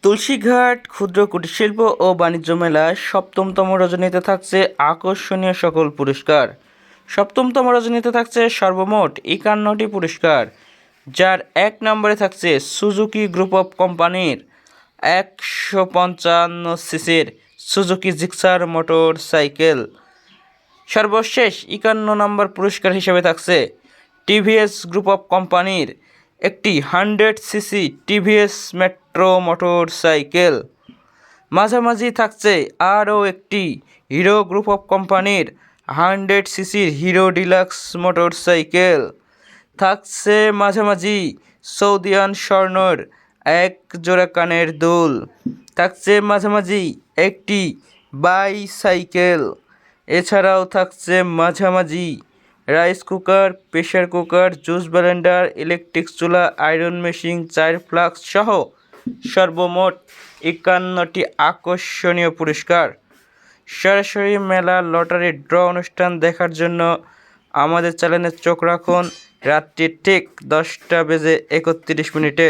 তুলসীঘাট ক্ষুদ্র কুটিরশিল্প ও বাণিজ্য মেলায় সপ্তমতম রজনীতে থাকছে আকর্ষণীয় সকল পুরস্কার। সপ্তমতম রজনীতে থাকছে সর্বমোট 51টি পুরস্কার, যার 1 নম্বরে থাকছে সুজুকি গ্রুপ অফ কোম্পানির 155 সিসির সুজুকি জিক্সার মোটর সাইকেল। সর্বশেষ 51 নম্বর পুরস্কার হিসেবে থাকছে টিভিএস গ্রুপ অফ কোম্পানির একটি 100 CC TVS metro motor cycle. মাঝামাঝি থাকছে আরও একটি হিরো গ্রুপ অফ কোম্পানির 100 সিসির হিরো ডিলাক্স মোটর সাইকেল। থাকছে মাঝামাঝি সৌদিয়ান স্বর্ণর এক জোড়া কানের দুল। থাকছে মাঝামাঝি একটি বাইসাইকেল। এছাড়াও থাকছে মাঝামাঝি rice cooker, pressure cooker, juice Blender, electric চুলা, আয়রন মেশিন, চায়ের ফ্লাস্ক সহ সর্বমোট 51টি আকর্ষণীয় পুরস্কার। সরাসরি মেলা লটারি ড্র অনুষ্ঠান দেখার জন্য আমাদের চ্যানেলে চোখ রাখুন রাত্রি ঠিক 10টা বেজে 31 মিনিটে।